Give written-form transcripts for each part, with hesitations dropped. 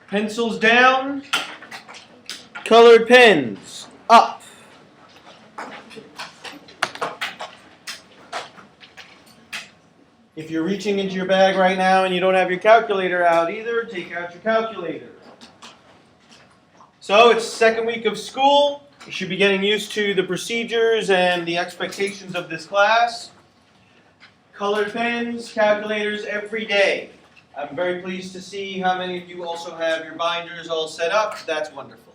Pencils down. Colored pens up. If you're reaching into your bag right now and you don't have your calculator out either, take out your calculator. So it's second week of school. You should be getting used to the procedures and the expectations of this class. Colored pens, calculators every day. I'm very pleased to see how many of you also have your binders all set up. That's wonderful.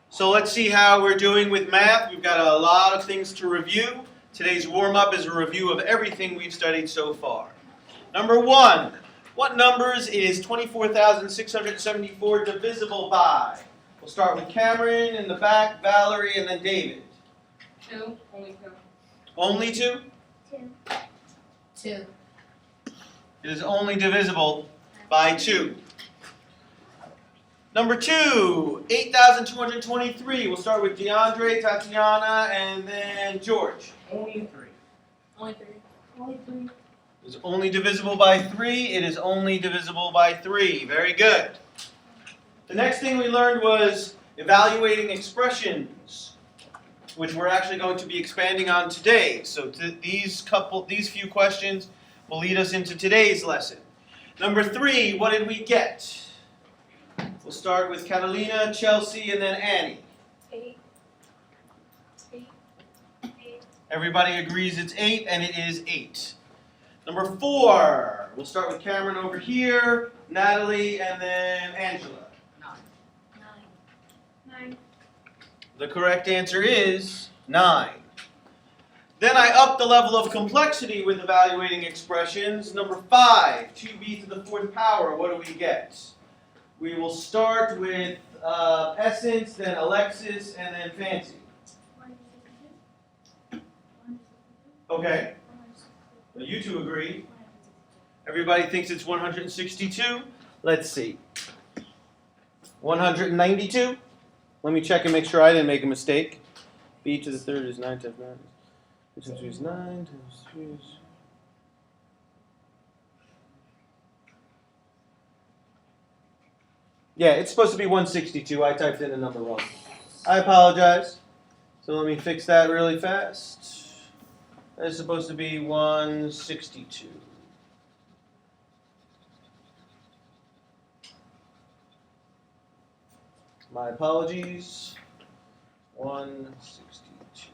So let's see how we're doing with math. We've got a lot of things to review. Today's warm-up is a review of everything we've studied so far. Number one, what numbers is 24,674 divisible by? We'll start with Cameron in the back, Valerie, and then David. 2. Only 2. Only 2? 2. 2. It is only divisible by 2. Number 2, 8,223. We'll start with DeAndre, Tatiana, and then George. Only 3. Only 3. Only 3. It is only divisible by 3. It is only divisible by 3. Very good. The next thing we learned was evaluating expressions, which we're actually going to be expanding on today. So these few questions will lead us into today's lesson. Number 3, what did we get? We'll start with Catalina, Chelsea, and then Annie. 8. 8. 8. Everybody agrees it's 8, and it is 8. Number 4, we'll start with Cameron over here, Natalie, and then Angela. 9. The correct answer is 9. Then I up the level of complexity with evaluating expressions. Number 5, 2b to the 4th power. What do we get? We will start with Essence, then Alexis, and then Fancy. Okay. Well, you two agree. Everybody thinks it's 162. Let's see. 192. Let me check and make sure I didn't make a mistake. B to the 3rd is 9 times 9. B times 3 is 9 times 3 is... Yeah, it's supposed to be 162. I typed in a number wrong. I apologize. So let me fix that really fast. It's supposed to be 162. My apologies. 162.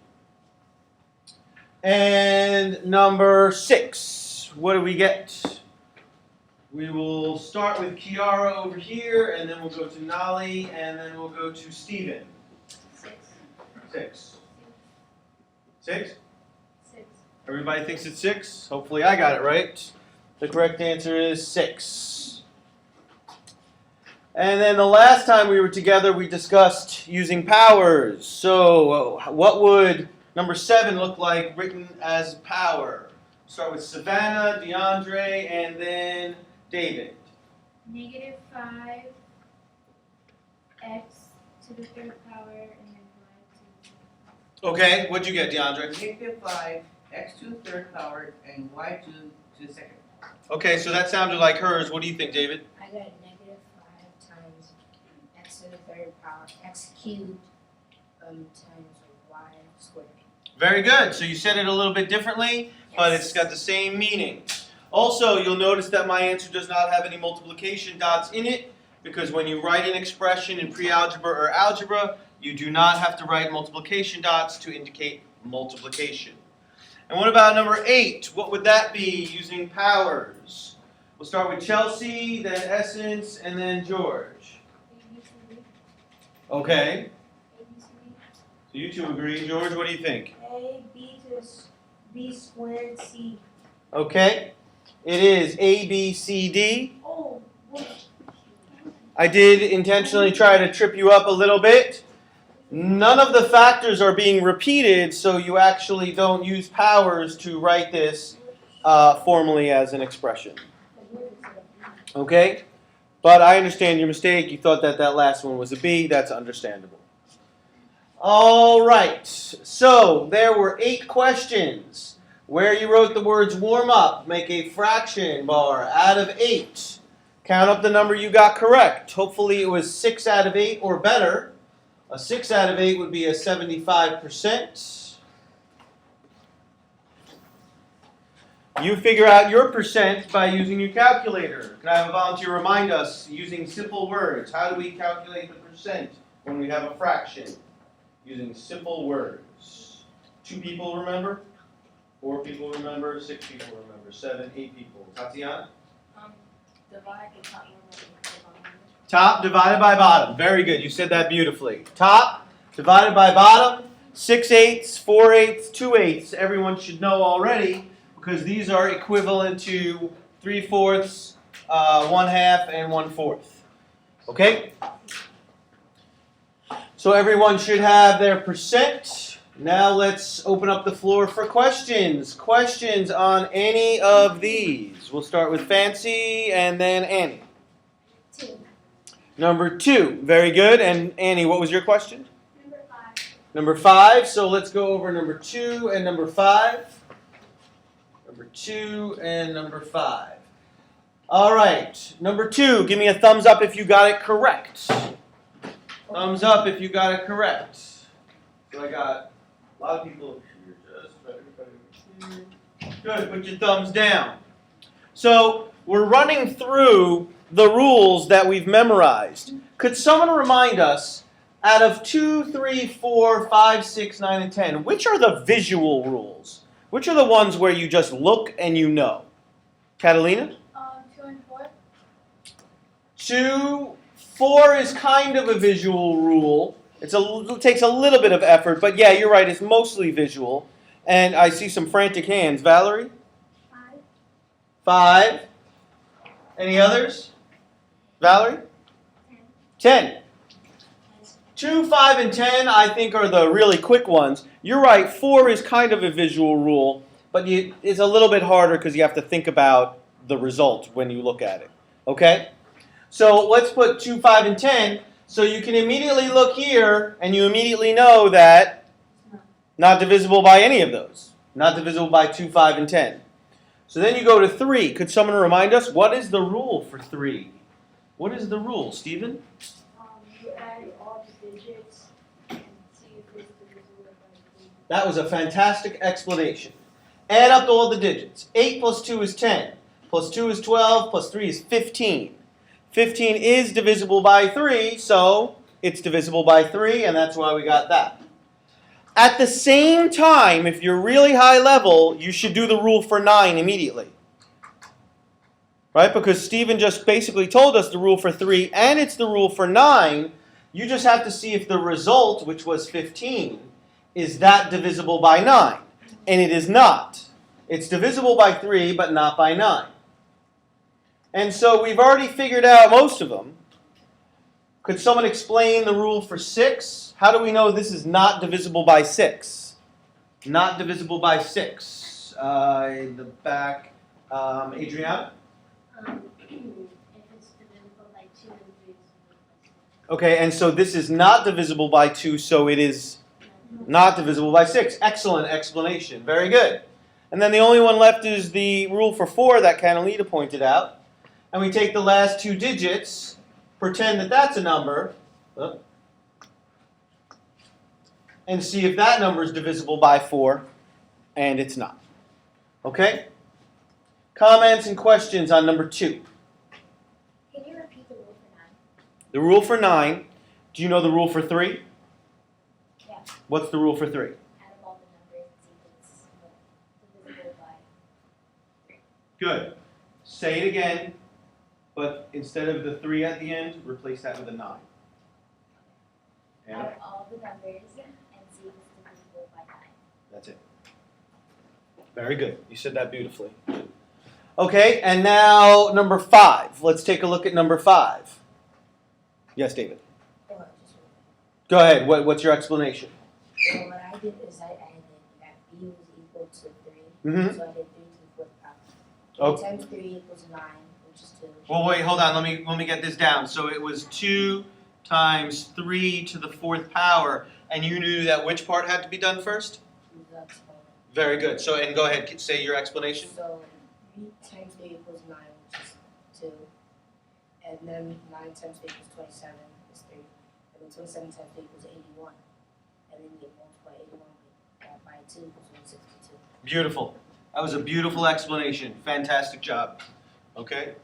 And number 6. What do we get? We will start with Kiara over here, and then we'll go to Nali, and then we'll go to Steven. 6. 6. 6? 6. Everybody thinks it's 6? Hopefully I got it right. The correct answer is 6. And then the last time we were together, we discussed using powers. So what would number 7 look like written as power? Start with Savannah, DeAndre, and then David. -5 x to the 3rd power and then y to... Okay, what'd you get, DeAndre? -5 x to the 3rd power and y to the 2nd power. Okay, so that sounded like hers. What do you think, David? I got -5 times x to the 3rd power, x cubed times y squared. Very good. So you said it a little bit differently, but it's got the same meaning. Also, you'll notice that my answer does not have any multiplication dots in it, because when you write an expression in pre-algebra or algebra, you do not have to write multiplication dots to indicate multiplication. And what about number 8? What would that be using powers? We'll start with Chelsea, then Essence, and then George. Okay. So you two agree. George, what do you think? b to b squared c. Okay. It is A, B, C, D. Oh, what? I did intentionally try to trip you up a little bit. None of the factors are being repeated, so you actually don't use powers to write this formally as an expression. Okay? But I understand your mistake. You thought that that last one was a B. That's understandable. All right. So there were 8 questions where you wrote the words warm up, make a fraction bar out of 8. Count up the number you got correct. Hopefully it was 6 out of 8 or better. A 6 out of 8 would be a 75%. You figure out your percent by using your calculator. Can I have a volunteer remind us using simple words? How do we calculate the percent when we have a fraction? Using simple words. 2 people remember? 4 people remember? 6 people remember? 7, 8 people. Tatiana? Divide the top number by the bottom. Top divided by bottom. Very good. You said that beautifully. Top divided by bottom. 6/8, 4/8, 2/8. Everyone should know already because these are equivalent to 3/4, 1/2, and 1/4. Okay? So everyone should have their percent. Now let's open up the floor for questions. Questions on any of these. We'll start with Fancy and then Annie. 2. Number 2. Very good. And Annie, what was your question? Number 5. Number 5. So let's go over number 2 and number 5. Number 2 and number 5. All right. Number 2. Give me a thumbs up if you got it correct. Thumbs up if you got it correct. So I got a lot of people here. Just everybody here. Good. Put your thumbs down. So we're running through the rules that we've memorized. Could someone remind us, out of 2, 3, 4, 5, 6, 9, and 10, which are the visual rules? Which are the ones where you just look and you know? Catalina? 2 and 4. 2, 4 is kind of a visual rule. It takes a little bit of effort, but yeah, you're right, it's mostly visual. And I see some frantic hands. Valerie? 5. 5. Any others? Valerie? 10. 2, 5, and 10 I think are the really quick ones. You're right, 4 is kind of a visual rule, but it's a little bit harder because you have to think about the result when you look at it. Okay? So let's put 2, 5, and 10. So you can immediately look here and you immediately know that not divisible by any of those. Not divisible by 2, 5, and 10. So then you go to 3. Could someone remind us, what is the rule for 3? What is the rule, Stephen? You add all the digits and see if it's divisible by 3. That was a fantastic explanation. Add up all the digits. 8 plus 2 is 10. Plus 2 is 12. Plus 3 is 15. 15 is divisible by 3, so it's divisible by 3, and that's why we got that. At the same time, if you're really high level, you should do the rule for 9 immediately. Right? Because Stephen just basically told us the rule for 3, and it's the rule for 9. You just have to see if the result, which was 15, is that divisible by 9. And it is not. It's divisible by 3, but not by 9. And so we've already figured out most of them. Could someone explain the rule for 6? How do we know this is not divisible by 6? Not divisible by 6. In the back, Adriana? If it's divisible by 2 and 3 is divisible by 6. Okay, and so this is not divisible by 2, so it is not divisible by 6. Excellent explanation. Very good. And then the only one left is the rule for 4 that Catalina pointed out. And we take the last 2 digits, pretend that that's a number, and see if that number is divisible by 4, and it's not. Okay? Comments and questions on number 2. Can you repeat the rule for 9? The rule for 9. Do you know the rule for 3? Yeah. What's the rule for 3? Add up all the numbers and see if it's divisible by 3. Good. Say it again, but instead of the 3 at the end, replace that with a 9. Anna? Add all the numbers and see if it's divisible by 9. That's it. Very good. You said that beautifully. Okay, and now number 5. Let's take a look at number 5. Yes, David. Go ahead. What's your explanation? So what I did is I added that b was equal to 3. Mm-hmm. So I did 3 to the 4th power. Oh. 3 times 3 equals 9, which is 2. Well, wait, hold on. Let me get this down. So it was 2 times 3 to the 4th power, and you knew that which part had to be done first? The exponent. Very good. So, and go ahead, say your explanation. So 3 times 3 equals 9, which is 2. and then 9 times 3 equals 27 is 3, and then 27 times 3 equals 81, and then you multiply 81 by 2 equals 162. Beautiful. That was a beautiful explanation. Fantastic job. Okay?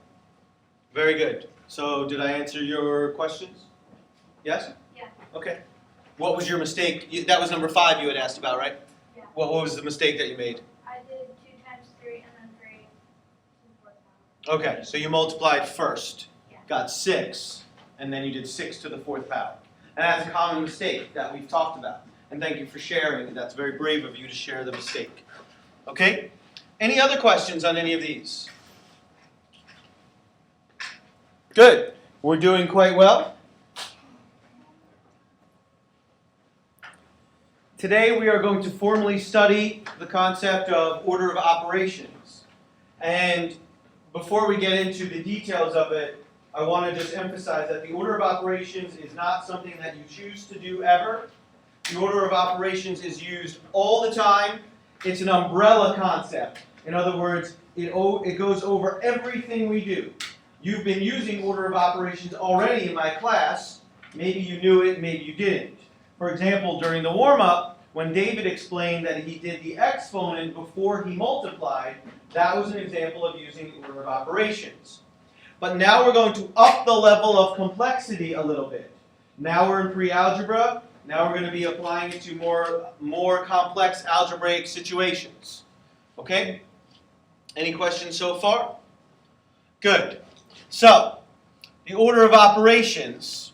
Very good. So did I answer your questions? Yes? Yeah. Okay. What was your mistake? That was number 5 you had asked about, right? Yeah. What was the mistake that you made? I did 2 times 3 and then 3 to the 4th power. Okay, so you multiplied first. Yeah. Got 6, and then you did 6 to the 4th power. And that's a common mistake that we've talked about. And thank you for sharing. That's very brave of you to share the mistake. Okay? Any other questions on any of these? Good. We're doing quite well. Today we are going to formally study the concept of order of operations. And before we get into the details of it, I want to just emphasize that the order of operations is not something that you choose to do ever. The order of operations is used all the time. It's an umbrella concept. In other words, it goes over everything we do. You've been using order of operations already in my class. Maybe you knew it, maybe you didn't. For example, during the warm-up, when David explained that he did the exponent before he multiplied, that was an example of using order of operations. But now we're going to up the level of complexity a little bit. Now we're in pre-algebra. Now we're going to be applying it to more complex algebraic situations. Okay? Any questions so far? Good. So, the order of operations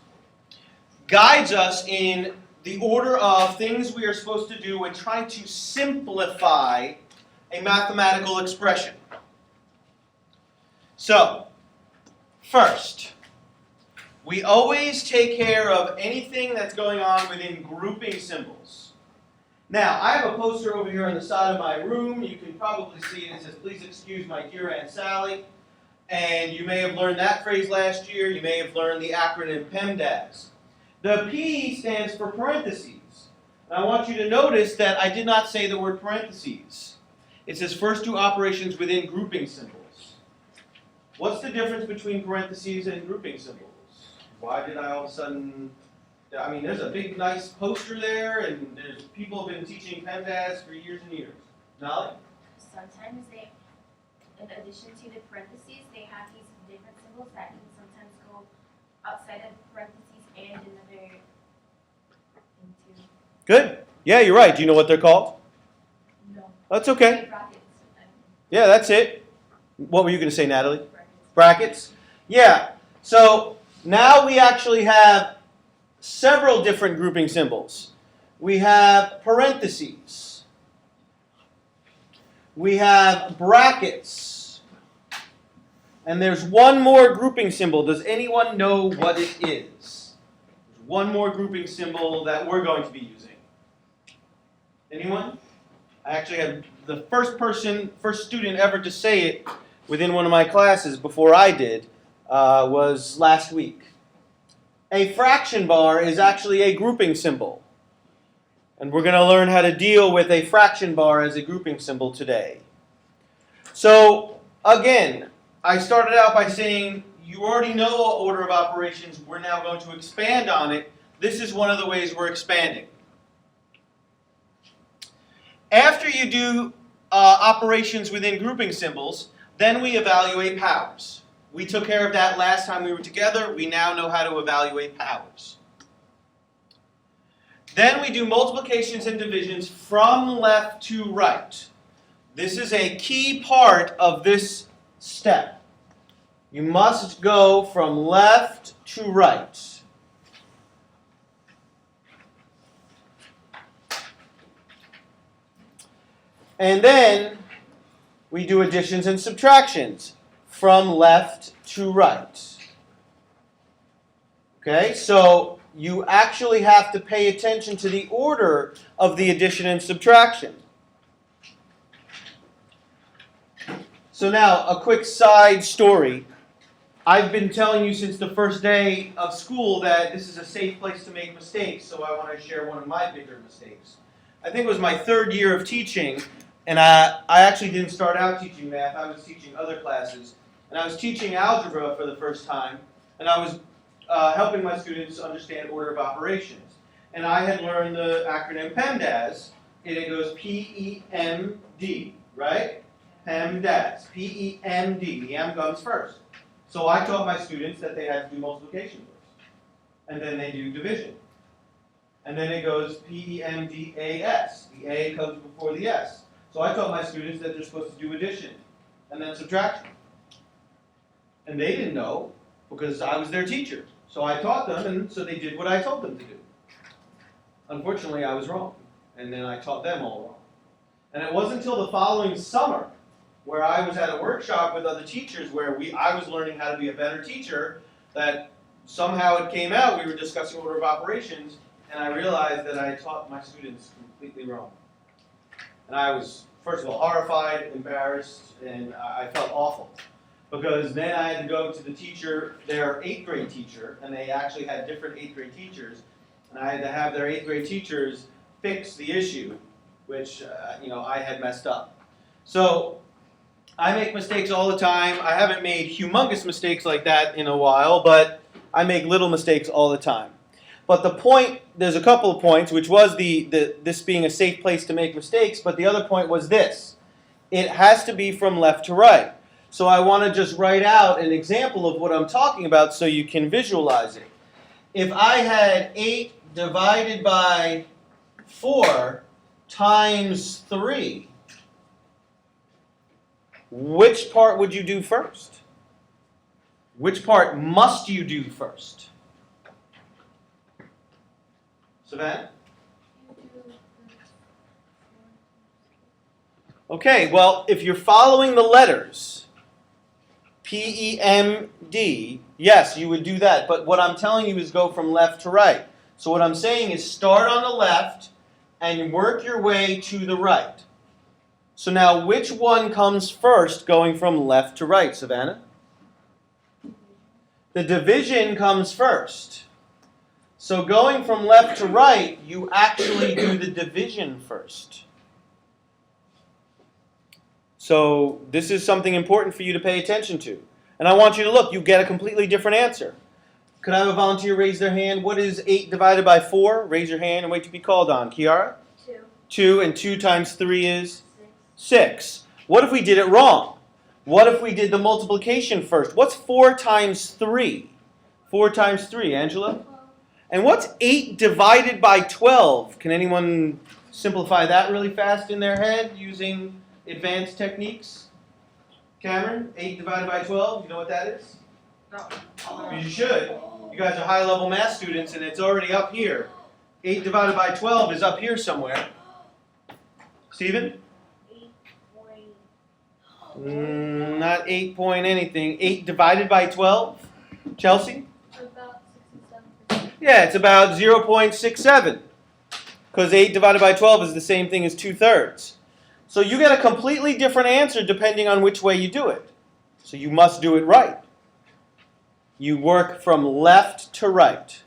guides us in the order of things we are supposed to do when trying to simplify a mathematical expression. So, first, we always take care of anything that's going on within grouping symbols. Now, I have a poster over here on the side of my room. You can probably see it. It says, "Please excuse my dear Aunt Sally." And you may have learned that phrase last year. You may have learned the acronym PEMDAS. The P stands for parentheses. And I want you to notice that I did not say the word parentheses. It says first do operations within grouping symbols. What's the difference between parentheses and grouping symbols? Why did I all of a sudden... I mean, there's a big, nice poster there, and there's people have been teaching PEMDAS for years and years. Nolly? Sometimes they, in addition to the parentheses, they have these different symbols that can sometimes go outside of parentheses and another into. Good. Yeah, you're right. Do you know what they're called? No. That's okay. Brackets. Yeah, that's it. What were you going to say, Natalie? Brackets. Brackets? Yeah. So now we actually have several different grouping symbols. We have parentheses. We have brackets. And there's one more grouping symbol. Does anyone know what it is? There's one more grouping symbol that we're going to be using. Anyone? I actually had the first student ever to say it within one of my classes before I did was last week. A fraction bar is actually a grouping symbol. And we're going to learn how to deal with a fraction bar as a grouping symbol today. So, again, I started out by saying you already know order of operations. We're now going to expand on it. This is one of the ways we're expanding. After you do operations within grouping symbols, then we evaluate powers. We took care of that last time we were together. We now know how to evaluate powers. Then we do multiplications and divisions from left to right. This is a key part of this step. You must go from left to right. And then we do additions and subtractions from left to right. Okay, so you actually have to pay attention to the order of the addition and subtraction. So now, a quick side story. I've been telling you since the first day of school that this is a safe place to make mistakes, so I want to share one of my bigger mistakes. I think it was my 3rd year of teaching, and I actually didn't start out teaching math. I was teaching other classes. And I was teaching algebra for the first time. and I was helping my students understand order of operations. And I had learned the acronym PEMDAS, and it goes P-E-M-D, right? PEMDAS, P-E-M-D, the M comes first. So I taught my students that they had to do multiplication first, and then they do division. And then it goes P-E-M-D-A-S, the A comes before the S. So I taught my students that they're supposed to do addition, and then subtraction. And they didn't know, because I was their teacher. So I taught them, and so they did what I told them to do. Unfortunately, I was wrong, and then I taught them all wrong. And it wasn't until the following summer, where I was at a workshop with other teachers, where I was learning how to be a better teacher, that somehow it came out, we were discussing order of operations, and I realized that I taught my students completely wrong. And I was, first of all, horrified, embarrassed, and I felt awful. Because then I had to go to the teacher, their 8th grade teacher, and they actually had different 8th grade teachers, and I had to have their 8th grade teachers fix the issue, which I had messed up. So I make mistakes all the time. I haven't made humongous mistakes like that in a while, but I make little mistakes all the time. But the point, there's a couple of points, which was this being a safe place to make mistakes, but the other point was this. It has to be from left to right. So I want to just write out an example of what I'm talking about so you can visualize it. If I had 8 divided by 4 times 3, which part would you do first? Which part must you do first? Savannah? Okay, well, if you're following the letters, P-E-M-D, yes, you would do that. But what I'm telling you is go from left to right. So what I'm saying is start on the left and work your way to the right. So now which one comes first going from left to right, Savannah? The division comes first. So going from left to right, you actually do the division first. So this is something important for you to pay attention to. And I want you to look, you get a completely different answer. Could I have a volunteer raise their hand? What is 8 divided by 4? Raise your hand and wait to be called on. Kiara? 2. 2, and 2 times 3 is? 6. What if we did it wrong? What if we did the multiplication first? What's 4 times 3? 4 times 3, Angela? And what's 8 divided by 12? Can anyone simplify that really fast in their head using advanced techniques? Cameron, 8 divided by 12, you know what that is? No. You should. You guys are high-level math students, and it's already up here. 8 divided by 12 is up here somewhere. Stephen? 8 Not 8 point anything. 8 divided by 12? Chelsea? about 67%. Yeah, it's about 0.67. Because 8 divided by 12 is the same thing as 2/3. So you get a completely different answer depending on which way you do it. So you must do it right. You work from left to right.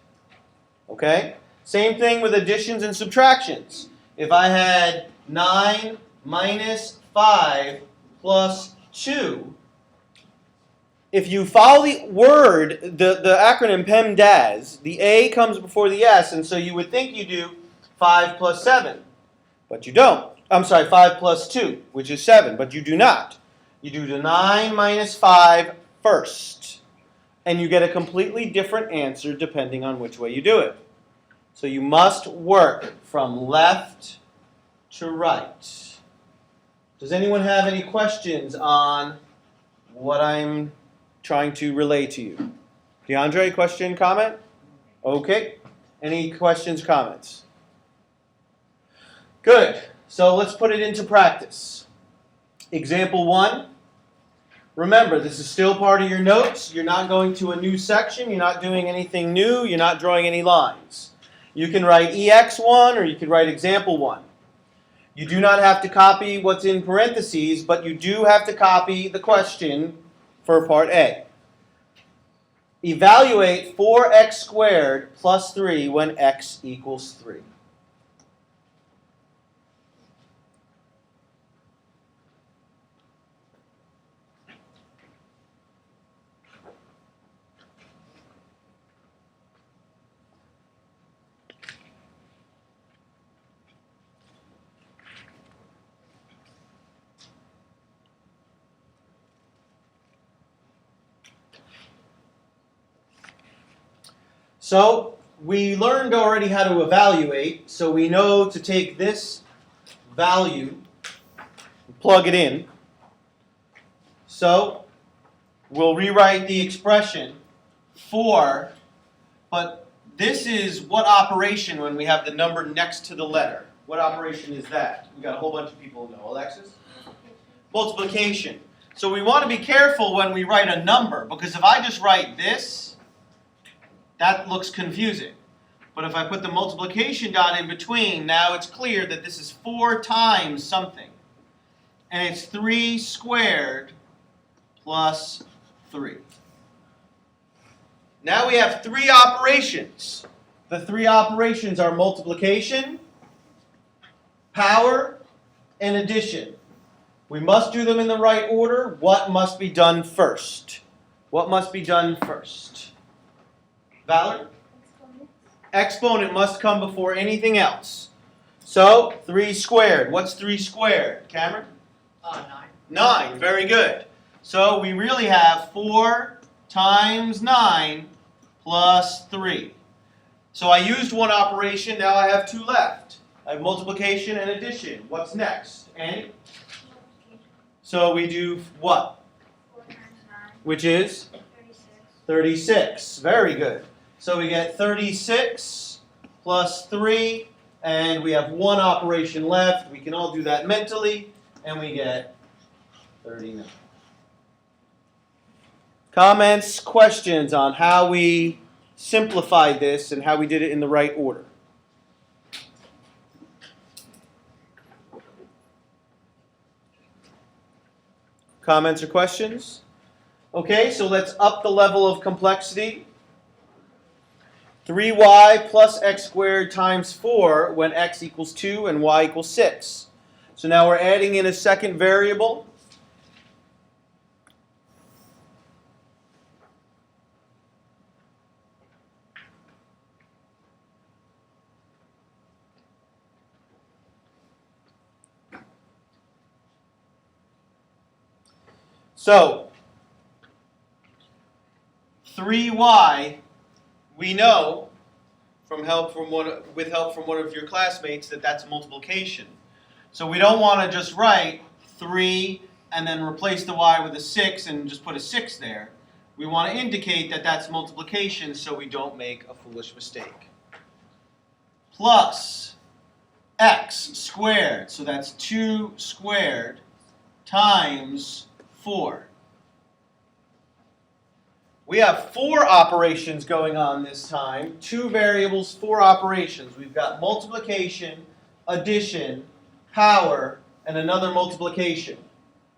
Okay? Same thing with additions and subtractions. If I had 9 minus 5 plus 2, if you follow the word, the acronym PEMDAS, the A comes before the S, and so you would think you do 5 plus 7, but you don't. I'm sorry, 5 plus 2, which is 7, but you do not. You do the 9 minus 5 first, and you get a completely different answer depending on which way you do it. So you must work from left to right. Does anyone have any questions on what I'm trying to relay to you? DeAndre, question, comment? Okay. Any questions, comments? Good. So let's put it into practice. Example 1. Remember, this is still part of your notes. You're not going to a new section. You're not doing anything new. You're not drawing any lines. You can write EX1 or you can write example 1. You do not have to copy what's in parentheses, but you do have to copy the question for part A. Evaluate 4x squared plus 3 when x equals 3. So we learned already how to evaluate, so we know to take this value, plug it in. So we'll rewrite the expression for, but this is what operation when we have the number next to the letter? What operation is that? We got a whole bunch of people who know. Alexis? Multiplication. So we want to be careful when we write a number, because if I just write this, that looks confusing. But if I put the multiplication dot in between, now it's clear that this is 4 times something. And it's 3 squared plus 3. Now we have 3 operations. The 3 operations are multiplication, power, and addition. We must do them in the right order. What must be done first? What must be done first? Valerie? Exponent must come before anything else. So, 3 squared. What's 3 squared? Cameron? 9. 9. Very good. So, we really have 4 times 9 plus 3. So, I used one operation. Now I have 2 left. I have multiplication and addition. What's next? Annie? So, we do what? 4 times 9. Which is? 36. 36. Very good. So we get 36 plus 3, and we have one operation left. We can all do that mentally, and we get 39. Comments, questions on how we simplified this and how we did it in the right order? Comments or questions? Okay, so let's up the level of complexity. 3y plus x squared times 4 when x equals 2 and y equals 6. So now we're adding in a second variable. So 3y, we know with help from one of your classmates that that's multiplication. So we don't want to just write 3 and then replace the y with a 6 and just put a 6 there. We want to indicate that that's multiplication so we don't make a foolish mistake. Plus x squared, so that's 2 squared times 4. We have 4 operations going on this time. 2 variables, 4 operations. We've got multiplication, addition, power, and another multiplication.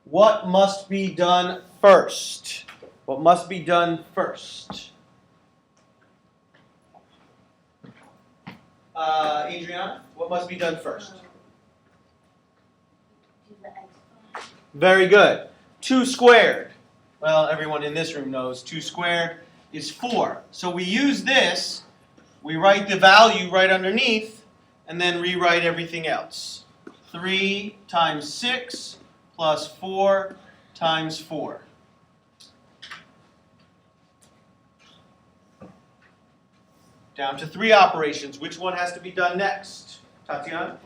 What must be done first? What must be done first? Adriana, what must be done first? Do the exponent. Very good. 2 squared. Well, everyone in this room knows 2 squared is 4. So we use this, we write the value right underneath, and then rewrite everything else. 3 times 6 plus 4 times 4. Down to 3 operations. Which one has to be done next? Tatiana?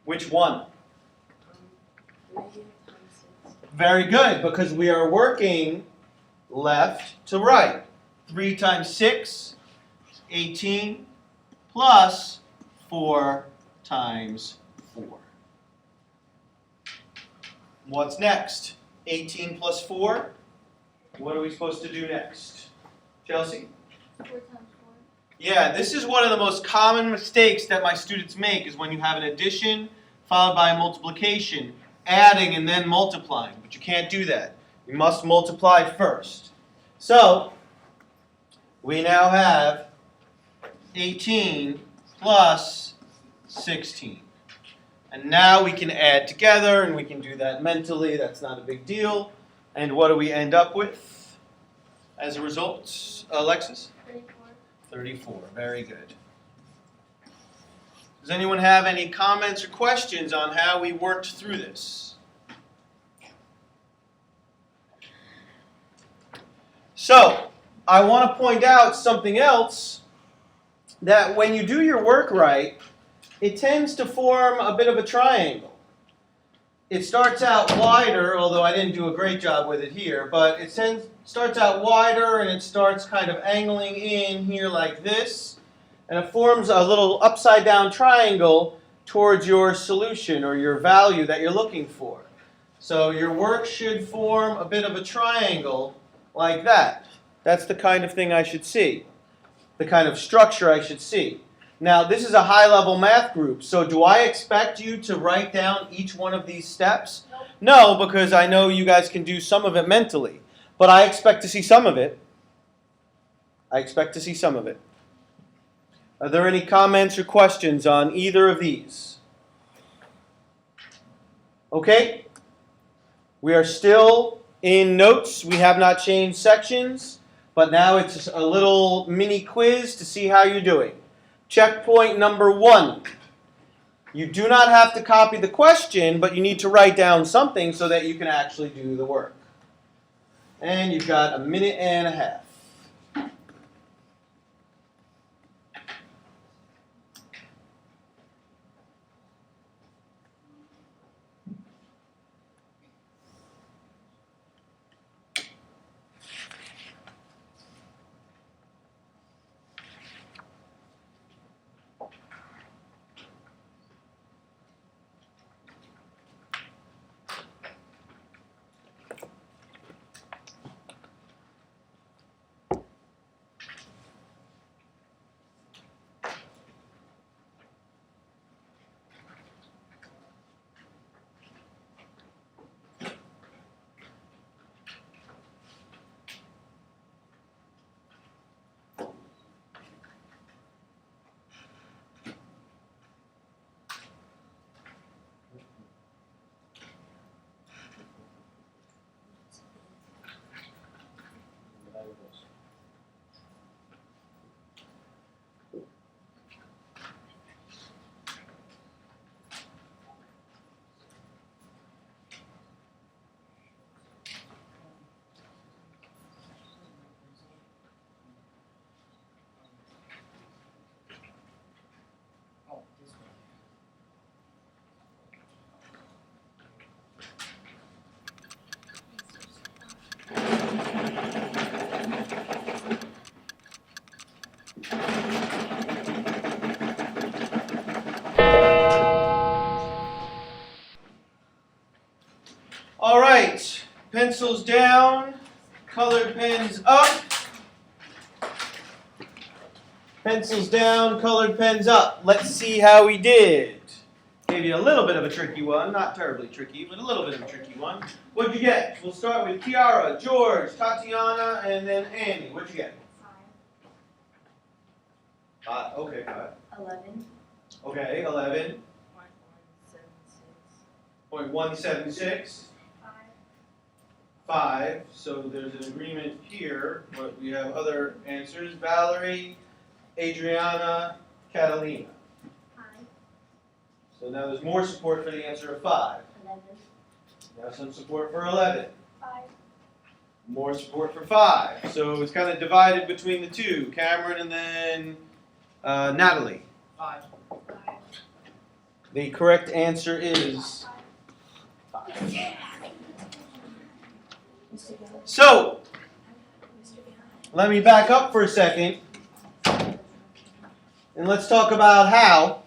Which one? 3 times 6. Very good, because we are working left to right. 3 times 6 is 18 plus 4 times 4. What's next? 18 plus 4. What are we supposed to do next? Chelsea? 4 times 4. Yeah, this is one of the most common mistakes that my students make is when you have an addition followed by a multiplication, adding and then multiplying. But you can't do that. You must multiply first. So, we now have 18 plus 16. And now we can add together, and we can do that mentally. That's not a big deal. And what do we end up with as a result, Alexis? 34. 34. Very good. Does anyone have any comments or questions on how we worked through this? So, I want to point out something else that when you do your work right, it tends to form a bit of a triangle. It starts out wider, although I didn't do a great job with it here, but it starts out wider and it starts kind of angling in here like this, and it forms a little upside down triangle towards your solution or your value that you're looking for. So your work should form a bit of a triangle like that. That's the kind of thing I should see, the kind of structure I should see. Now, this is a high-level math group, so do I expect you to write down each one of these steps? No, because I know you guys can do some of it mentally, but I expect to see some of it. I expect to see some of it. Are there any comments or questions on either of these? Okay. We are still in notes. We have not changed sections, but now it's a little mini quiz to see how you're doing. Checkpoint number 1. You do not have to copy the question, but you need to write down something so that you can actually do the work. And you've got a minute and a half. Oh, this one. All right, pencils down, colored pens up. Pencils down, colored pens up. Let's see how we did. Gave you a little bit of a tricky one, not terribly tricky, but a little bit of a tricky one. What'd you get? We'll start with Kiara, George, Tatiana, and then Annie. What'd you get? 5. Okay, 5. 11. Okay, 11. 0.176. 5. 5. So there's an agreement here, but we have other answers. Valerie, Adriana, Catalina. 5. So now there's more support for the answer of 5. 11. Now some support for 11. 5. More support for 5. So it's kind of divided between the two, Cameron and then Natalie. 5. 5. The correct answer is 5. So, let me back up for a second. And let's talk about how.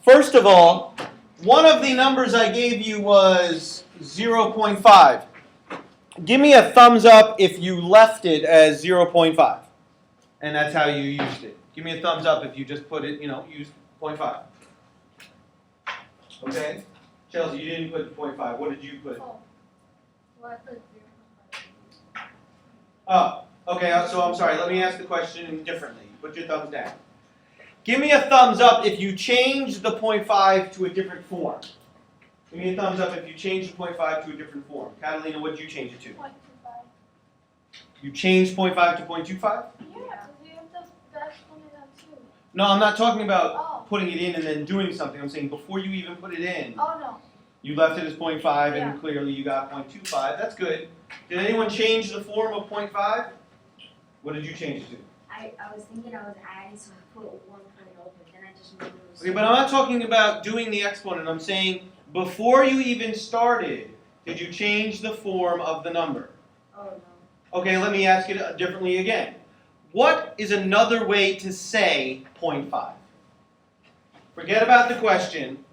First of all, one of the numbers I gave you was 0.5. Give me a thumbs up if you left it as 0.5. And that's how you used it. Give me a thumbs up if you just put it, used 0.5. Okay? Chelsea, you didn't put 0.5. What did you put? Oh. Well, I put 0.5. Oh, okay, so I'm sorry. Let me ask the question differently. Put your thumbs down. Give me a thumbs up if you change the 0.5 to a different form. Give me a thumbs up if you change the 0.5 to a different form. Catalina, what did you change it to? 0.25. You changed 0.5 to 0.25? Yeah, because we have the dash one and that too. No, I'm not talking about Oh. putting it in and then doing something. I'm saying before you even put it in, Oh, no. you left it as 0.5 Yeah. and clearly you got 0.25. That's good. Did anyone change the form of 0.5? What did you change it to? I I was thinking I was adding, so I put 1.0, but then I just remembered it was. Okay, but I'm not talking about doing the exponent. I'm saying before you even started, did you change the form of the number? Oh no. Okay, let me ask it differently again. What is another way to say 0.5? Forget about the question.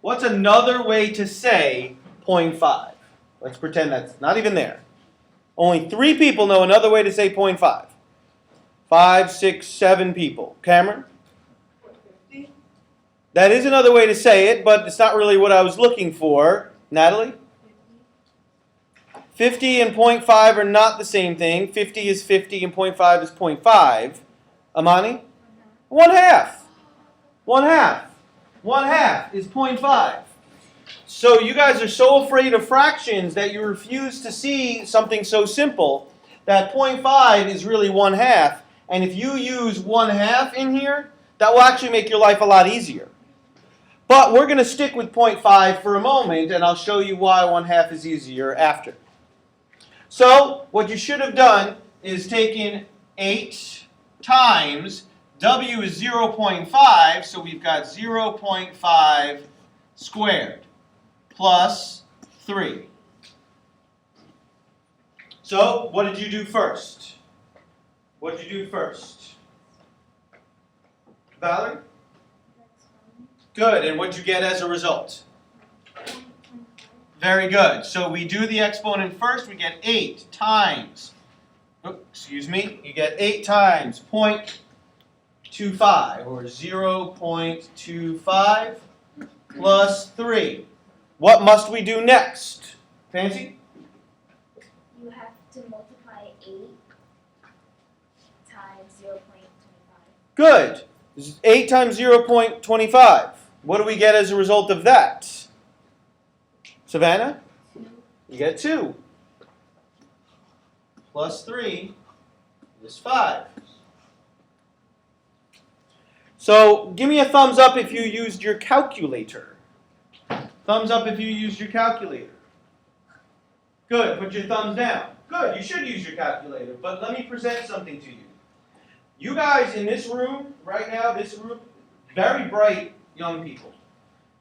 What's another way to say 0.5? Let's pretend that's not even there. Only 3 people know another way to say 0.5. 5, 6, 7 people. Cameron? 50? That is another way to say it, but it's not really what I was looking for. Natalie? 50 and 0.5 are not the same thing. 50 is 50 and 0.5 is 0.5. Amani? 1/2. 1/2. 1/2 is 0.5. So you guys are so afraid of fractions that you refuse to see something so simple that 0.5 is really 1/2. And if you use 1/2 in here, that will actually make your life a lot easier. But we're going to stick with 0.5 for a moment, and I'll show you why 1/2 is easier after. So what you should have done is taken 8 times, W is 0.5, so we've got 0.5 squared plus 3. So what did you do first? What did you do first? Valerie? Good, and what did you get as a result? Very good. So we do the exponent first. We get 8 times, you get 8 times 0.25, or 0.25 plus 3. What must we do next? Fancy? You have to multiply 8 times 0.25. Good. 8 times 0.25. What do we get as a result of that? Savannah? 2. You get 2. Plus 3 is 5. So give me a thumbs up if you used your calculator. Thumbs up if you used your calculator. Good. Put your thumbs down. Good. You should use your calculator. But let me present something to you. You guys in this room, right now, this room, very bright young people.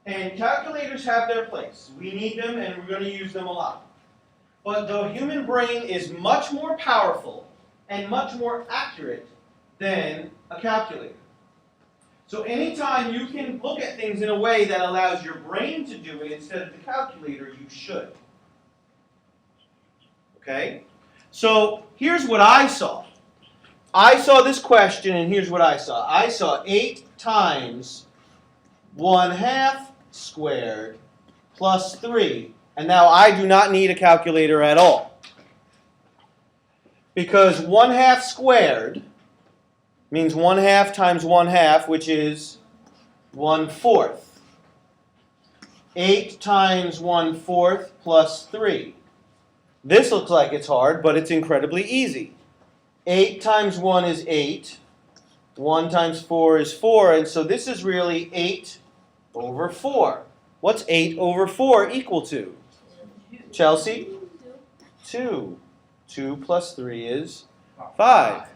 And calculators have their place. We need them and we're going to use them a lot. But the human brain is much more powerful and much more accurate than a calculator. So anytime you can look at things in a way that allows your brain to do it instead of the calculator, you should. Okay? So here's what I saw. I saw this question, and here's what I saw. I saw 8 times 1/2 squared plus 3. And now I do not need a calculator at all. Because 1/2 squared means 1/2 times 1/2, which is 1/4. 8 times 1/4 plus 3. This looks like it's hard, but it's incredibly easy. 8 times 1 is 8. 1 times 4 is 4. And so this is really 8 over 4. What's 8 over 4 equal to? Chelsea? 2. 2 plus 3 is 5.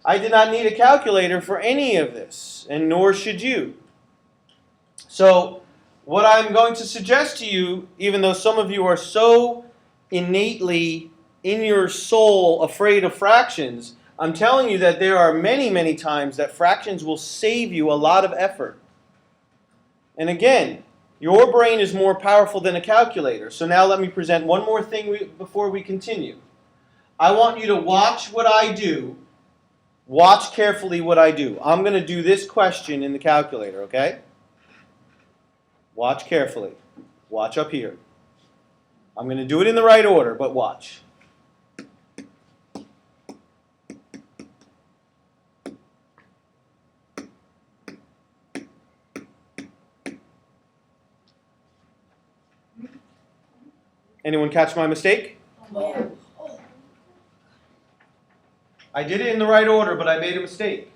I did not need a calculator for any of this, and nor should you. So what I'm going to suggest to you, even though some of you are so innately in your soul afraid of fractions, I'm telling you that there are many, many times that fractions will save you a lot of effort. And again, your brain is more powerful than a calculator. So now let me present one more thing before we continue. I want you to watch what I do. Watch carefully what I do. I'm going to do this question in the calculator, okay? Watch carefully. Watch up here. I'm going to do it in the right order, but watch. Anyone catch my mistake? Oh. I did it in the right order, but I made a mistake.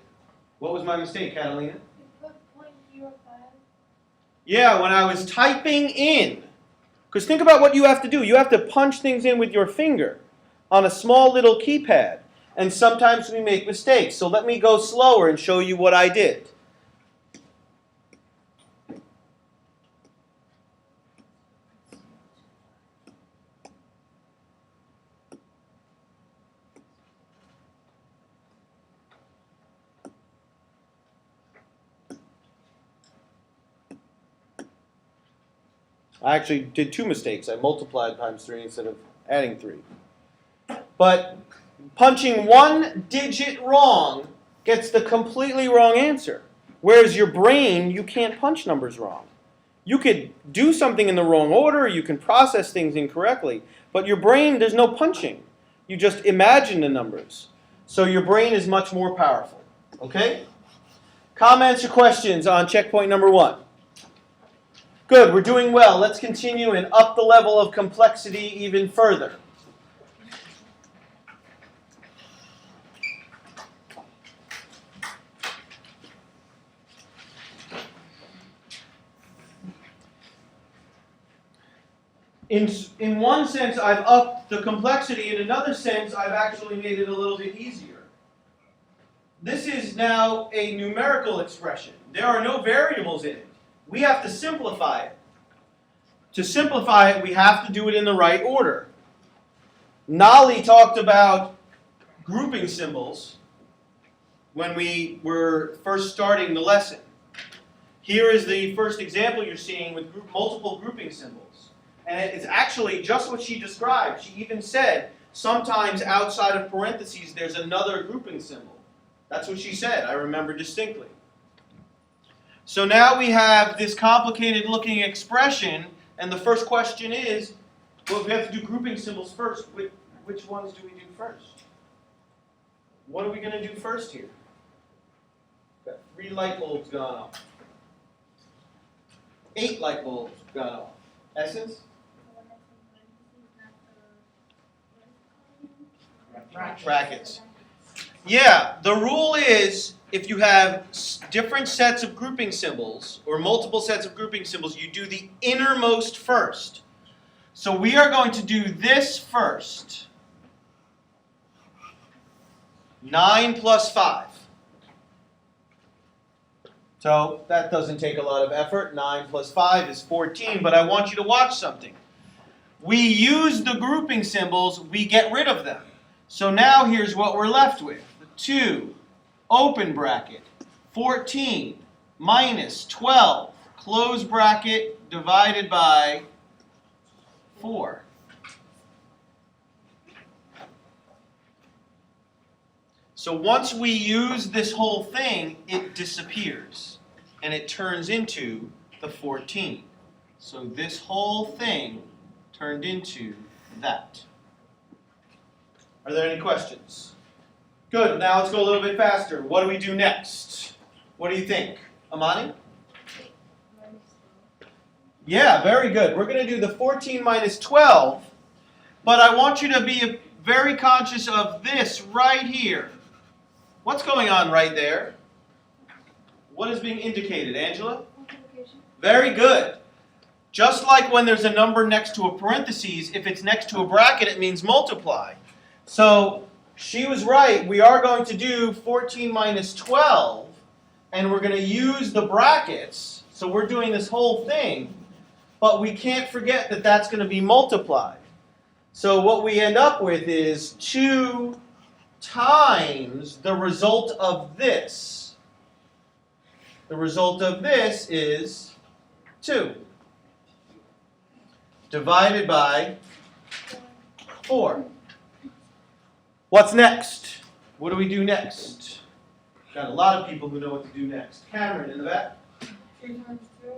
What was my mistake, Catalina? You put 0.05. Yeah, when I was typing in. Because think about what you have to do. You have to punch things in with your finger on a small little keypad. And sometimes we make mistakes. So let me go slower and show you what I did. I actually did 2 mistakes. I multiplied times 3 instead of adding 3. But punching 1 digit wrong gets the completely wrong answer. Whereas your brain, you can't punch numbers wrong. You could do something in the wrong order, you can process things incorrectly, but your brain, there's no punching. You just imagine the numbers. So your brain is much more powerful. Okay? Comments or questions on checkpoint number 1? Good, we're doing well. Let's continue and up the level of complexity even further. In one sense, I've upped the complexity. In another sense, I've actually made it a little bit easier. This is now a numerical expression. There are no variables in it. We have to simplify it. To simplify it, we have to do it in the right order. Nali talked about grouping symbols when we were first starting the lesson. Here is the first example you're seeing with multiple grouping symbols. And it's actually just what she described. She even said, sometimes outside of parentheses, there's another grouping symbol. That's what she said, I remember distinctly. So now we have this complicated looking expression, and the first question is, well, we have to do grouping symbols first. Which ones do we do first? What are we going to do first here? Got 3 light bulbs gone off. 8 light bulbs gone off. Essence? Brackets. Yeah, the rule is if you have different sets of grouping symbols or multiple sets of grouping symbols, you do the innermost first. So we are going to do this first. 9 plus 5. So that doesn't take a lot of effort. 9 plus 5 is 14, but I want you to watch something. We use the grouping symbols, we get rid of them. So now here's what we're left with. 2, open bracket, 14 minus 12, close bracket, divided by 4. So once we use this whole thing, it disappears. And it turns into the 14. So this whole thing turned into that. Are there any questions? Good, now let's go a little bit faster. What do we do next? What do you think? Amani? Yeah, very good. We're going to do the 14 minus 12, but I want you to be very conscious of this right here. What's going on right there? What is being indicated, Angela? Multiplication. Very good. Just like when there's a number next to a parentheses, if it's next to a bracket, it means multiply. So she was right. We are going to do 14 minus 12, and we're going to use the brackets. So we're doing this whole thing, but we can't forget that that's going to be multiplied. So what we end up with is 2 times the result of this. The result of this is 2 divided by 4. What's next? What do we do next? Got a lot of people who know what to do next. Cameron in the back. 3 times 2.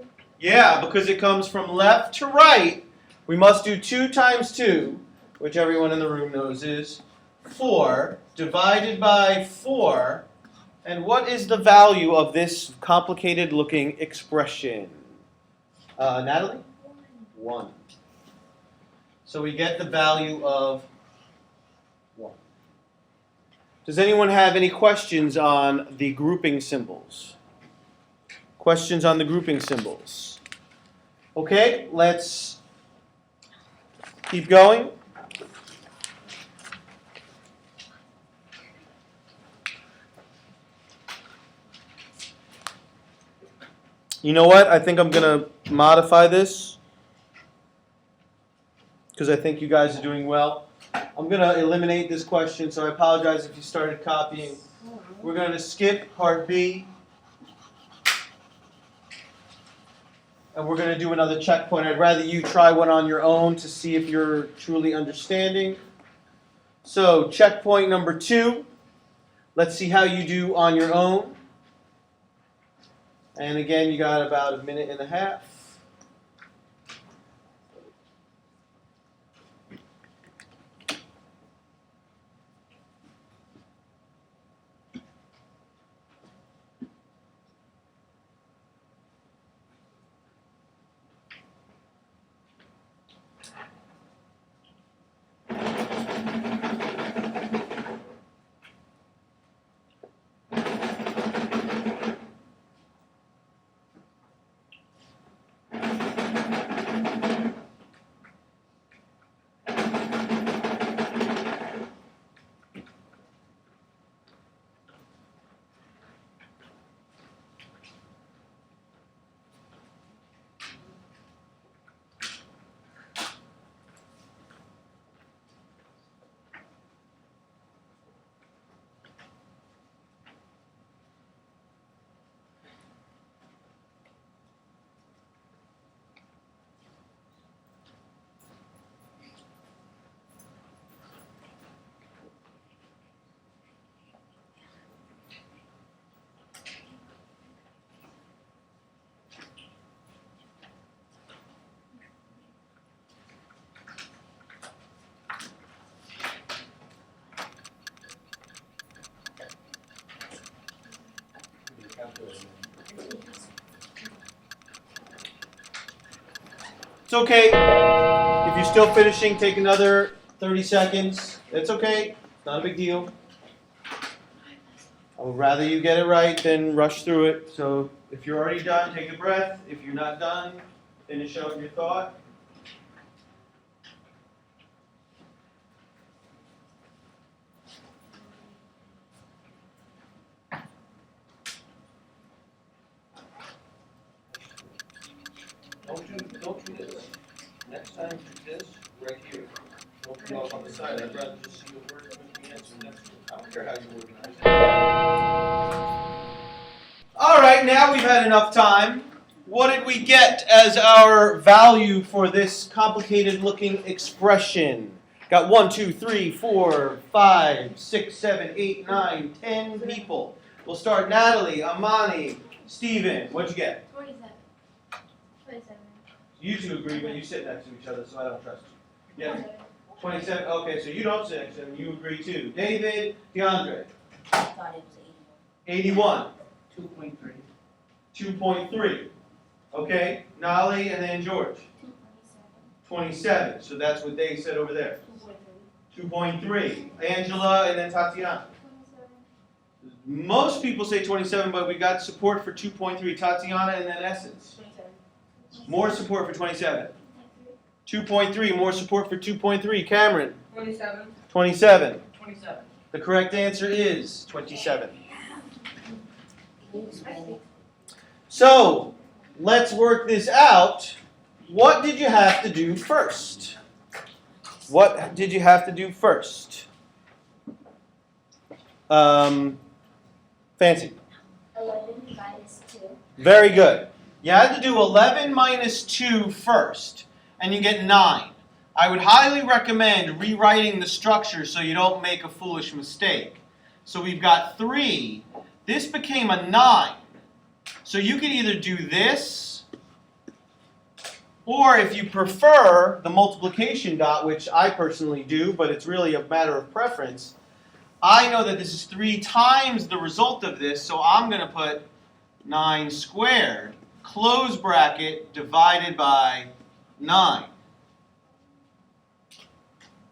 Yeah, because it comes from left to right. We must do 2 times 2, which everyone in the room knows is 4, divided by 4. And what is the value of this complicated looking expression? Natalie? 1. So we get the value of 1. Does anyone have any questions on the grouping symbols? Questions on the grouping symbols? Okay, let's keep going. You know what? I think I'm going to modify this because I think you guys are doing well. I'm going to eliminate this question, so I apologize if you started copying. We're going to skip part B. And we're going to do another checkpoint. I'd rather you try one on your own to see if you're truly understanding. So, checkpoint number 2. Let's see how you do on your own. And again, you got about a minute and a half. It's okay. If you're still finishing, take another 30 seconds. It's okay. It's not a big deal. I would rather you get it right than rush through it. So if you're already done, take a breath. If you're not done, finish out your thought. Don't do this. Next time, do this right here. Don't come off on the side. I'd rather just see the word with the answer next to it. I don't care how you organize it. All right, now we've had enough time. What did we get as our value for this complicated-looking expression? Got 1, 2, 3, 4, 5, 6, 7, 8, 9, 10 people. We'll start Natalie, Amani, Steven. What'd you get? 27. 27. You two agree, but you sit next to each other, so I don't trust you. Yeah. 27. Okay, so you don't sit next to him. You agree too. David, DeAndre. I thought it was 81. 2.3. 2.3. Okay, Nolly and then George. 27. So that's what they said over there. 2.3. Angela and then Tatiana. 27. Most people say 27, but we got support for 2.3. Tatiana and then Essence. 27. More support for 27. 2.3. More support for 2.3. Cameron. 27. 27. 27. The correct answer is 27. So, let's work this out. What did you have to do first? What did you have to do first? Fancy. 11 minus 2. Very good. You had to do 11 minus 2 first, and you get 9. I would highly recommend rewriting the structure so you don't make a foolish mistake. So we've got 3. This became a 9. So you could either do this, or if you prefer the multiplication dot, which I personally do, but it's really a matter of preference, I know that this is 3 times the result of this, so I'm going to put 9 squared, close bracket, divided by 9.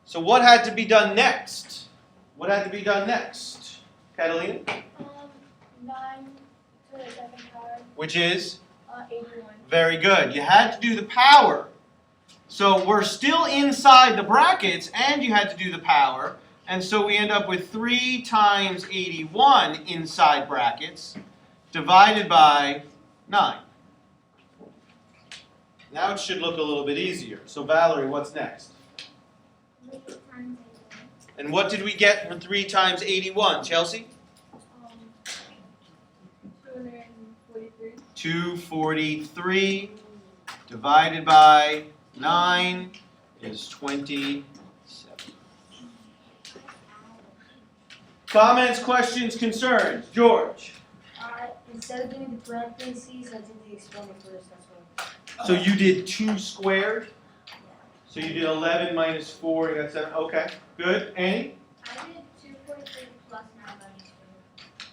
So what had to be done next? What had to be done next? Catalina? 9 to the second power, Which is? 81. Very good. You had to do the power. So we're still inside the brackets, and you had to do the power. And so we end up with 3 times 81 inside brackets, divided by 9. Now it should look a little bit easier. So Valerie, what's next? 3 times 81. And what did we get from 3 times 81, Chelsea? 243. 243 divided by 9 is 27. Comments, questions, concerns? George. Instead of doing the parentheses, I did the exponent first, that's why. So you did 2 squared? So you did 11 minus 4, you got 7. Okay, good. Annie? I did 243 plus 9 minus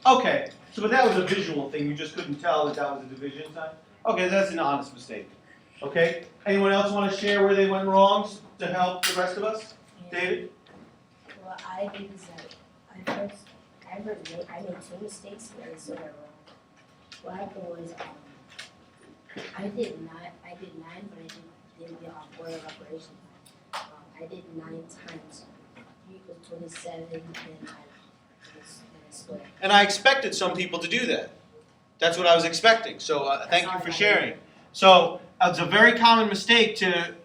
4. Okay, so but that was a visual thing. You just couldn't tell that that was a division sign? Okay, that's an honest mistake. Okay, anyone else want to share where they went wrong to help the rest of us? David? Well, I did is that I made 2 mistakes and so they're wrong. What happened was I did 9, but I did the order of operation. I did 9 times 3 equals 27, and I squared. And I expected some people to do that. That's what I was expecting. So thank you for sharing. So it's a very common mistake to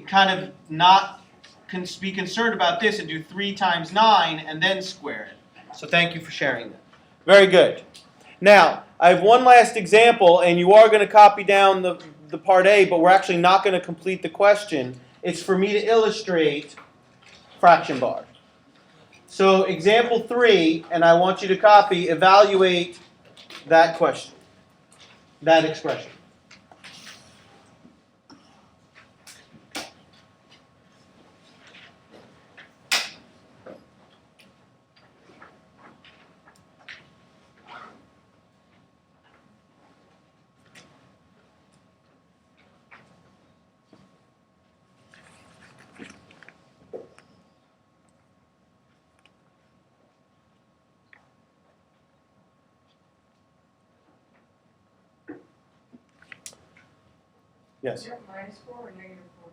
kind of not be concerned about this and do 3 times 9 and then square it. So thank you for sharing that. Very good. Now, I have one last example, and you are going to copy down the part A, but we're actually not going to complete the question. It's for me to illustrate fraction bar. So example 3, and I want you to copy, evaluate that question, that expression. Yes. Is that minus 4 or negative 4?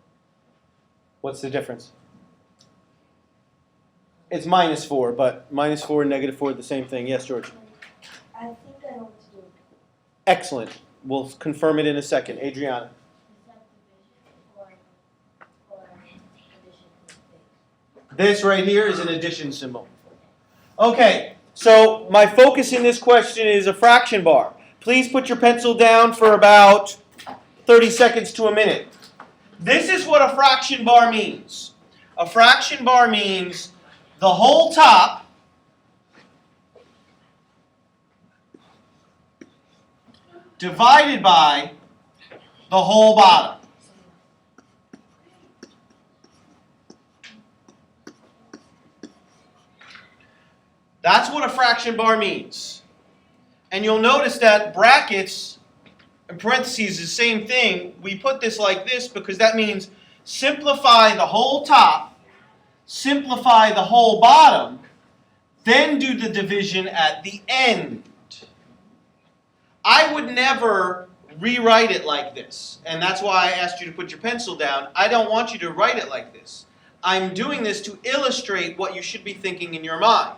What's the difference? It's minus 4, but minus 4 and negative 4 are the same thing. Yes, George? I think I know what to do. Excellent. We'll confirm it in a second. Adriana? Is that division or addition? This right here is an addition symbol. Okay, so my focus in this question is a fraction bar. Please put your pencil down for about 30 seconds to a minute. This is what a fraction bar means. A fraction bar means the whole top divided by the whole bottom. That's what a fraction bar means. And you'll notice that brackets and parentheses is the same thing. We put this like this because that means simplify the whole top, simplify the whole bottom, then do the division at the end. I would never rewrite it like this. And that's why I asked you to put your pencil down. I don't want you to write it like this. I'm doing this to illustrate what you should be thinking in your mind.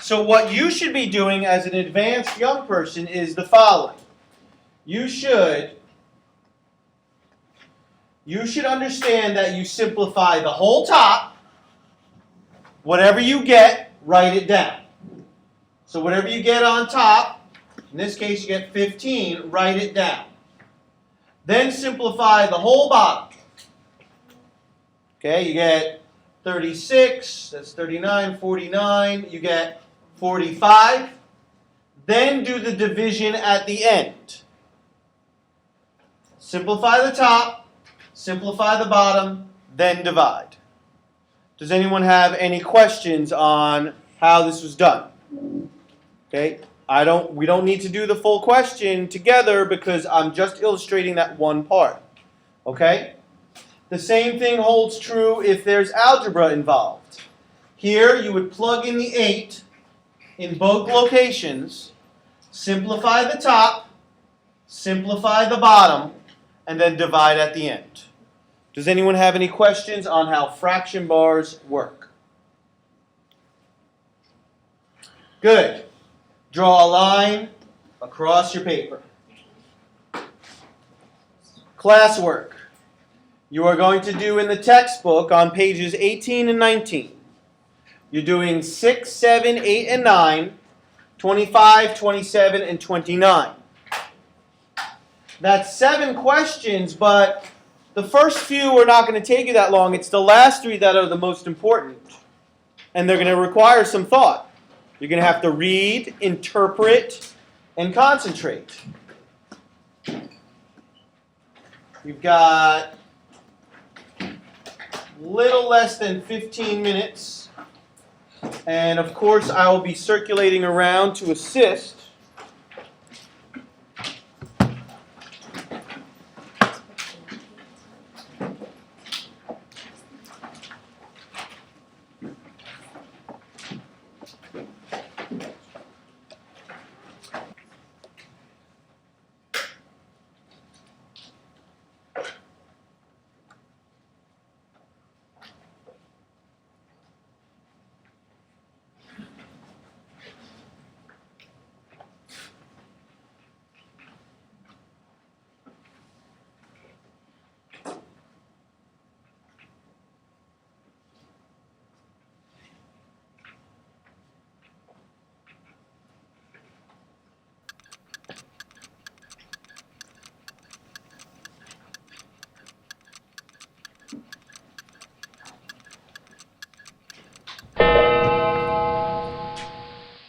So what you should be doing as an advanced young person is the following. You should understand that you simplify the whole top. Whatever you get, write it down. So whatever you get on top, in this case you get 15, write it down. Then simplify the whole bottom. Okay, you get 36, that's 39, 49, you get 45. Then do the division at the end. Simplify the top, simplify the bottom, then divide. Does anyone have any questions on how this was done? Okay, we don't need to do the full question together because I'm just illustrating that one part. Okay? The same thing holds true if there's algebra involved. Here you would plug in the 8 in both locations, simplify the top, simplify the bottom, and then divide at the end. Does anyone have any questions on how fraction bars work? Good. Draw a line across your paper. Classwork. You are going to do in the textbook on pages 18 and 19. You're doing 6, 7, 8, and 9, 25, 27, and 29. That's 7 questions, but the first few are not going to take you that long. It's the last 3 that are the most important. And they're going to require some thought. You're going to have to read, interpret, and concentrate. You've got little less than 15 minutes. And of course, I will be circulating around to assist.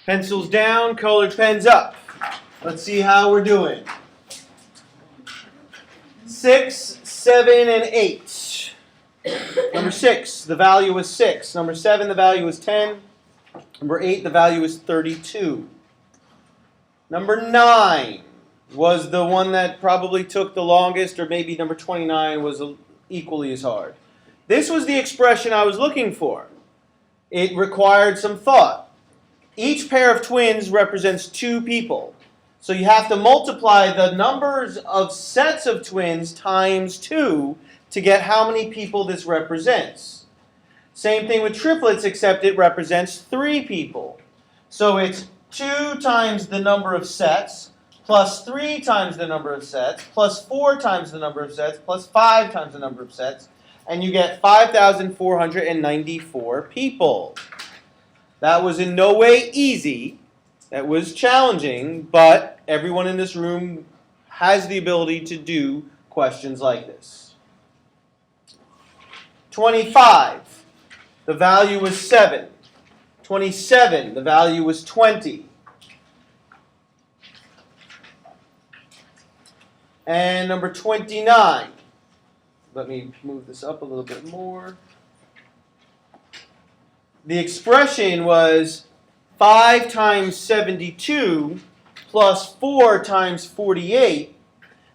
Pencils down, colored pens up. Let's see how we're doing. 6, 7, and 8. Number 6, the value is 6. Number 7, the value is 10. Number 8, the value is 32. Number 9 was the one that probably took the longest, or maybe number 29 was equally as hard. This was the expression I was looking for. It required some thought. Each pair of twins represents 2 people. So you have to multiply the numbers of sets of twins times 2 to get how many people this represents. Same thing with triplets, except it represents 3 people. So it's 2 times the number of sets, plus 3 times the number of sets, plus 4 times the number of sets, plus 5 times the number of sets, and you get 5,494 people. That was in no way easy. That was challenging, but everyone in this room has the ability to do questions like this. 25, the value was 7. 27, the value was 20. And number 29, let me move this up a little bit more. The expression was 5 times 72 plus 4 times 48.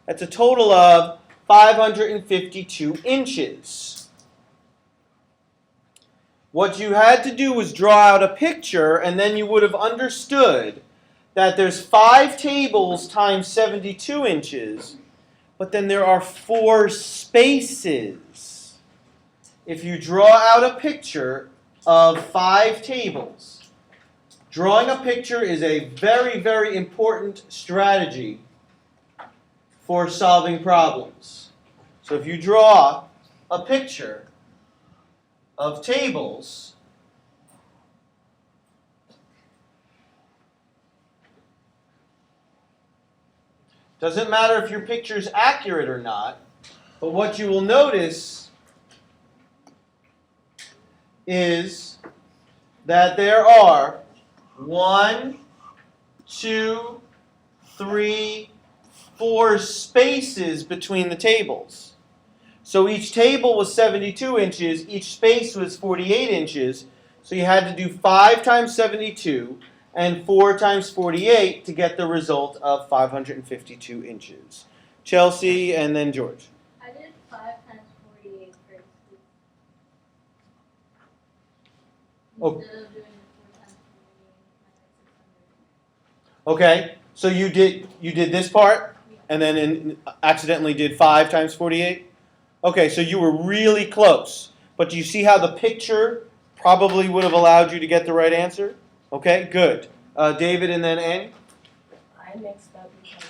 That's a total of 552 inches. What you had to do was draw out a picture, and then you would have understood that there's 5 tables times 72 inches, but then there are 4 spaces. If you draw out a picture of 5 tables, drawing a picture is a very, very important strategy for solving problems. So if you draw a picture of tables, doesn't matter if your picture is accurate or not, but what you will notice is that there are 1, 2, 3, 4 spaces between the tables. So each table was 72 inches, each space was 48 inches, so you had to do 5 times 72 and 4 times 48 to get the result of 552 inches. Chelsea and then George. I did 5 times 48 first. Oh. Instead of doing the 4 times 48 minus 600. Okay, so you did this part and then accidentally did 5 times 48? Okay, so you were really close. But do you see how the picture probably would have allowed you to get the right answer? Okay, good. David and then Annie? I mixed up because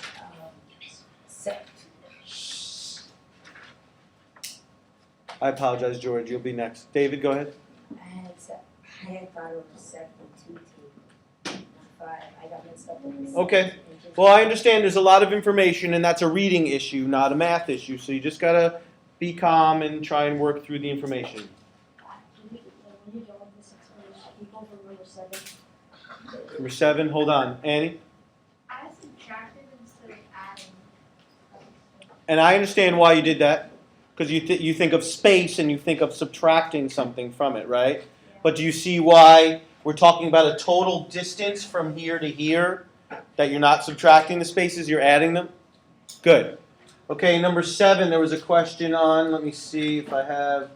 I apologize, George. You'll be next. David, go ahead. I had thought it was 72 to 5. I got mixed up with this. Okay. Well, I understand there's a lot of information, and that's a reading issue, not a math issue. So you just gotta be calm and try and work through the information. When you don't have this explanation, you go from number 7. Number 7, hold on. Annie? I subtracted instead of adding. And I understand why you did that, because you think of space and you think of subtracting something from it, right? But do you see why we're talking about a total distance from here to here, that you're not subtracting the spaces, you're adding them? Good. Okay, number 7, there was a question on, let me see if I have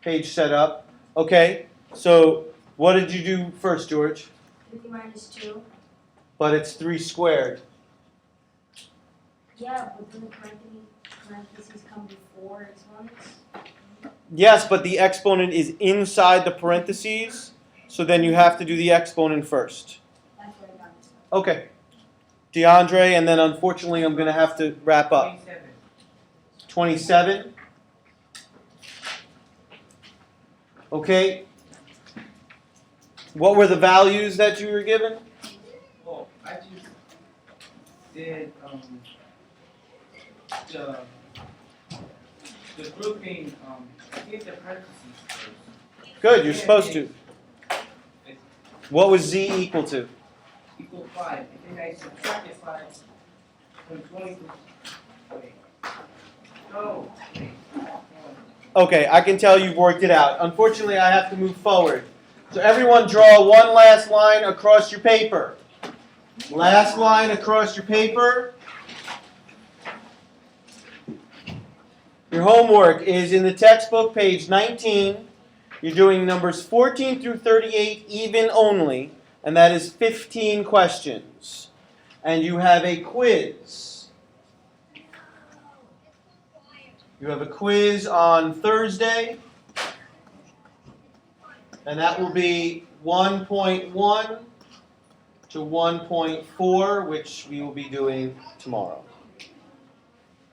page set up. Okay, so what did you do first, George? 50 minus 2. But it's 3 squared. Yeah, but then the parentheses come before exponents. Yes, but the exponent is inside the parentheses, so then you have to do the exponent first. That's what I got mixed up. Okay. DeAndre, and then unfortunately I'm going to have to wrap up. 27. Okay. What were the values that you were given? Oh, I just did the grouping. I did the parentheses first. Good, you're supposed to. What was z equal to? Equal 5, and then I subtracted 5 from 20 to. Wait. No. Okay, I can tell you've worked it out. Unfortunately, I have to move forward. So everyone draw one last line across your paper. Last line across your paper. Your homework is in the textbook, page 19. You're doing numbers 14 through 38 even only, and that is 15 questions. And you have a quiz. You have a quiz on Thursday, and that will be 1.1 to 1.4, which we will be doing tomorrow.